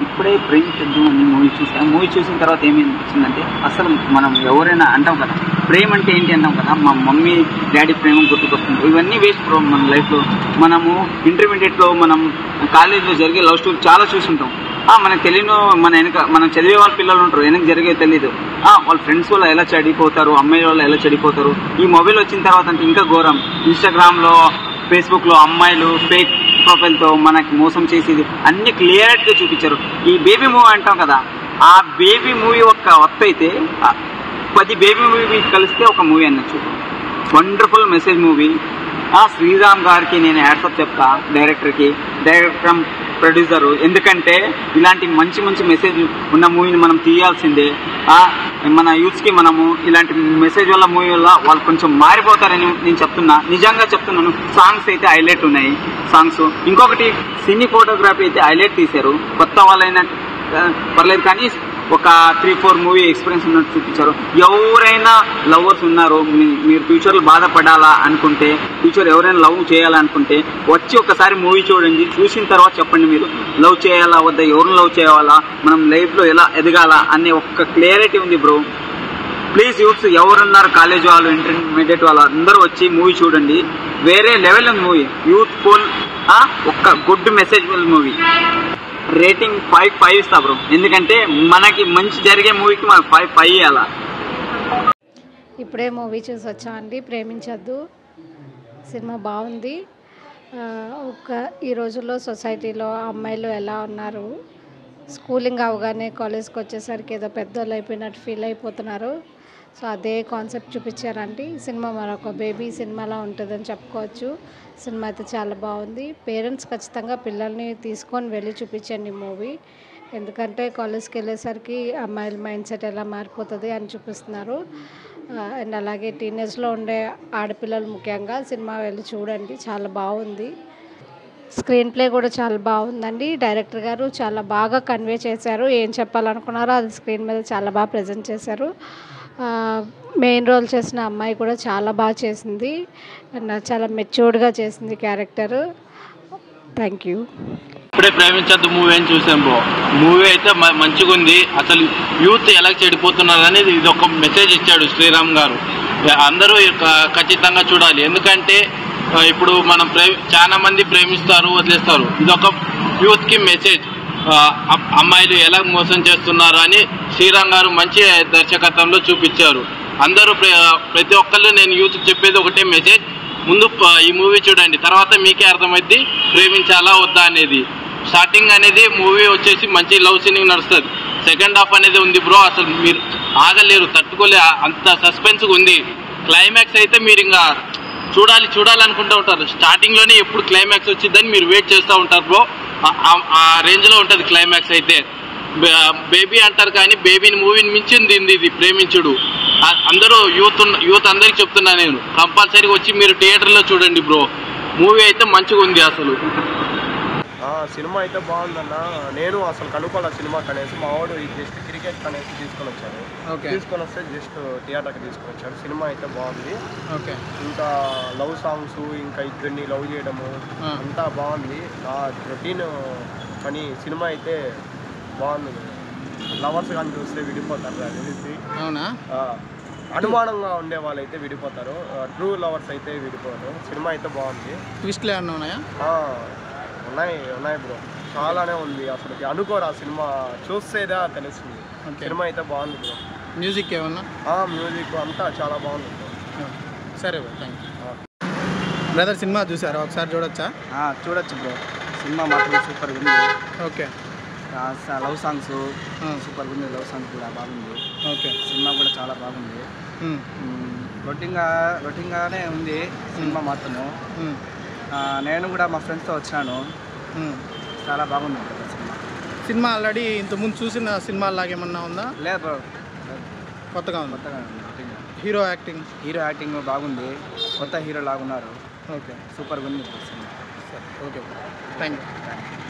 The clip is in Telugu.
ఇప్పుడే ప్రేమించొద్దు అని మూవీ చూసాను. మూవీ చూసిన తర్వాత ఏమనిపించిందంటే అసలు మనం ఎవరైనా అంటాం కదా ప్రేమ అంటే ఏంటి అంటాం కదా, మా మమ్మీ డాడీ ప్రేమ గుర్తుకొస్తుంది. ఇవన్నీ వేస్ట్ బ్రో. మన లైఫ్లో మనము ఇంటర్మీడియట్లో మనం కాలేజీలో జరిగే లవ్ స్టోరీ చాలా చూసుంటాం. మనకు తెలియని మనం చదివే వాళ్ళ పిల్లలు ఉంటారు, వెనక జరిగే తెలీదు. వాళ్ళ ఫ్రెండ్స్ వల్ల ఎలా చెడిపోతారు, అమ్మాయి వల్ల ఎలా చెడిపోతారు. ఈ మొబైల్ వచ్చిన తర్వాత అంటే ఇంకా ఘోరం. ఇన్స్టాగ్రామ్లో ఫేస్బుక్లో అమ్మాయిలు ఫేక్ ప్రొఫైల్తో మనకి మోసం చేసేది అన్ని క్లియర్గా చూపించారు. ఈ బేబీ మూవీ అంటాం కదా, ఆ బేబీ మూవీ ఒక్క వత్త అయితే 10 బేబీ మూవీ కలిస్తే ఒక మూవీ అనొచ్చు. Wonderful message movie. శ్రీరామ్ గారికి నేను హ్యాట్సప్ చెప్తా, డైరెక్టర్ ప్రొడ్యూసరు. ఎందుకంటే ఇలాంటి మంచి మంచి మెసేజ్ ఉన్న మూవీని మనం తీయాల్సిందే. మన యూత్స్కి మనము ఇలాంటి మెసేజ్ వల్ల మూవీ వల్ల వాళ్ళు కొంచెం మారిపోతారని నేను చెప్తున్నా, నిజంగా చెప్తున్నాను. సాంగ్స్ అయితే హైలైట్ ఉన్నాయి సాంగ్స్. ఇంకొకటి సినీ ఫోటోగ్రఫీ అయితే హైలైట్ తీశారు. కొత్త వాళ్ళైనా పర్లేదు కానీ ఒక 3-4 మూవీ ఎక్స్పీరియన్స్ ఉన్నట్టు చూపించారు. ఎవరైనా లవర్స్ ఉన్నారు, మీరు ఫ్యూచర్లో బాధపడాలా అనుకుంటే, ఫ్యూచర్ ఎవరైనా లవ్ చేయాలనుకుంటే వచ్చి ఒకసారి మూవీ చూడండి. చూసిన తర్వాత చెప్పండి మీరు లవ్ చేయాలా వద్దా, ఎవరిని లవ్ చేయాలా, మనం లైఫ్లో ఎలా ఎదగాల అనే ఒక క్లియరిటీ ఉంది బ్రో. ప్లీజ్ యూత్స్ ఎవరున్నారు, కాలేజ్ వాళ్ళు, ఇంటర్మీడియట్ వాళ్ళు అందరూ వచ్చి మూవీ చూడండి. వేరే లెవెల్ ఉంది మూవీ. యూత్ఫుల్, ఒక గుడ్ మెసేజ్ఫుల్ మూవీ. రేటింగ్ 5 ఇస్తా బ్రో. ఎందుకంటే మనకి మంచి జరిగే మూవీకి మనం 5 ఇవ్వాలా. ఇప్పుడే మూవీ చూసి వచ్చామండి, ప్రేమించొద్దు. సినిమా బాగుంది. ఈ రోజుల్లో సొసైటీలో అమ్మాయిలు ఎలా ఉన్నారు, స్కూలింగ్ అవగానే కాలేజ్కి వచ్చేసరికి ఏదో పెద్దోళ్ళు అయిపోయినట్టు ఫీల్ అయిపోతున్నారు. సో అదే కాన్సెప్ట్ చూపించారండి. సినిమా మరొక బేబీ సినిమాలా ఉంటుందని చెప్పుకోవచ్చు. సినిమా అయితే చాలా బాగుంది. పేరెంట్స్ ఖచ్చితంగా పిల్లల్ని తీసుకొని వెళ్ళి చూపించండి మూవీ. ఎందుకంటే కాలేజ్కి వెళ్ళేసరికి అమ్మాయిల మైండ్ సెట్ ఎలా మారిపోతుంది అని చూపిస్తున్నారు. అండ్ అలాగే టీనేజ్లో ఉండే ఆడపిల్లలు ముఖ్యంగా సినిమా వెళ్ళి చూడండి, చాలా బాగుంది. స్క్రీన్ ప్లే కూడా చాలా బాగుందండి. డైరెక్టర్ గారు చాలా బాగా కన్వే చేశారు. ఏం చెప్పాలనుకున్నారో అది స్క్రీన్ మీద చాలా బాగా ప్రజెంట్ చేశారు. మెయిన్ రోల్ చేసిన అమ్మాయి కూడా చాలా బాగా చేసింది అండ్ చాలా మెచ్యూర్డ్గా చేసింది క్యారెక్టర్. Thank you. ఇప్పుడే ప్రేమించద్దు మూవీ అని చూసాం బ్రో. మూవీ అయితే మంచిగా ఉంది. అసలు యూత్ ఎలా చెడిపోతున్నారు అనేది ఇది ఒక మెసేజ్ ఇచ్చాడు శ్రీరామ్ గారు. అందరూ ఖచ్చితంగా చూడాలి. ఎందుకంటే ఇప్పుడు మనం చాలా మంది ప్రేమిస్తారు, వదిలేస్తారు. ఇది ఒక యూత్కి మెసేజ్. అమ్మాయిలు ఎలా మోసం చేస్తున్నారు అని శ్రీరామ్ గారు మంచి దర్శకత్వంలో చూపించారు. అందరూ ప్రతి ఒక్కళ్ళు నేను యూత్ చెప్పేది ఒకటే మెసేజ్, ముందు ఈ మూవీ చూడండి, తర్వాత మీకే అర్థమైంది ప్రేమించాలా వద్దా అనేది. స్టార్టింగ్ అనేది మూవీ వచ్చేసి మంచి లవ్ సీనింగ్ నడుస్తుంది. సెకండ్ హాఫ్ అనేది ఉంది బ్రో, అసలు మీరు ఆగలేరు, తట్టుకోలే, అంత సస్పెన్స్గా ఉంది. క్లైమాక్స్ అయితే మీరు ఇంకా చూడాలనుకుంటూ ఉంటారు. స్టార్టింగ్లోనే ఎప్పుడు క్లైమాక్స్ వచ్చిందని మీరు వెయిట్ చేస్తూ ఉంటారు బ్రో. ఆ రేంజ్లో ఉంటుంది క్లైమాక్స్ అయితే. బేబీ అంటారు కానీ బేబీని మూవీని మించింది ఇది ప్రేమించుడు. అందరూ యూత్ అందరికి చెప్తున్నా నేను, కంపల్సరీగా వచ్చి మీరు థియేటర్లో చూడండి బ్రో. మూవీ అయితే మంచిగా ఉంది. అసలు సినిమా అయితే బాగుందన్న. నేను అసలు కనుక్కోలే సినిమాకి అనేసి, మా వాడు జస్ట్ క్రికెట్ అనేసి తీసుకొని వచ్చాను. తీసుకొని వస్తే జస్ట్ థియేటర్కి తీసుకొని వచ్చాడు. సినిమా అయితే బాగుంది. ఇంకా లవ్ సాంగ్స్, ఇంకా ఇద్దరిని లవ్ చేయడము అంతా బాగుంది. నా రొటీన్ కానీ సినిమా అయితే బాగుంది. లవర్స్ కానీ చూస్తే విడిపోతారు తెలిసి. అవునా? అనుమానంగా ఉండే వాళ్ళు అయితే విడిపోతారు, ట్రూ లవర్స్ అయితే విడిపోతారు. సినిమా అయితే బాగుంది. ట్విస్ట్లు ఏమన్నా ఉన్నాయా? ఉన్నాయి బ్రో, చాలానే ఉంది. అసలు అనుకోరా సినిమా చూస్తేదా తెలుస్తుంది. సినిమా అయితే బాగుంది బ్రో. మ్యూజిక్ ఏమన్నా? మ్యూజిక్ అంతా చాలా బాగుంది బ్రో. సరే bro, thank you. Brother cinema చూసారా? ఒకసారి చూడొచ్చా? చూడొచ్చు బ్రో. సినిమా మాత్రం సూపర్గా ఉంది. ఓకే. లవ్ సాంగ్స్ సూపర్గా ఉంది. లవ్ సాంగ్స్ కూడా బాగుంది. ఓకే. సినిమా కూడా చాలా బాగుంది. రొటీన్గానే ఉంది సినిమా మాత్రము. నేను కూడా మా ఫ్రెండ్స్తో వచ్చినాను. చాలా బాగుంది సినిమా. ఆల్రెడీ ఇంతకుముందు చూసిన సినిమా లాగేమన్నా ఉందా? లేదు బ్రో, కొత్తగా ఉంది. హీరో యాక్టింగ్ బాగుంది. కొత్త హీరో లాగున్నారు. ఓకే, సూపర్గా ఉంది సినిమా. Okay, thank you.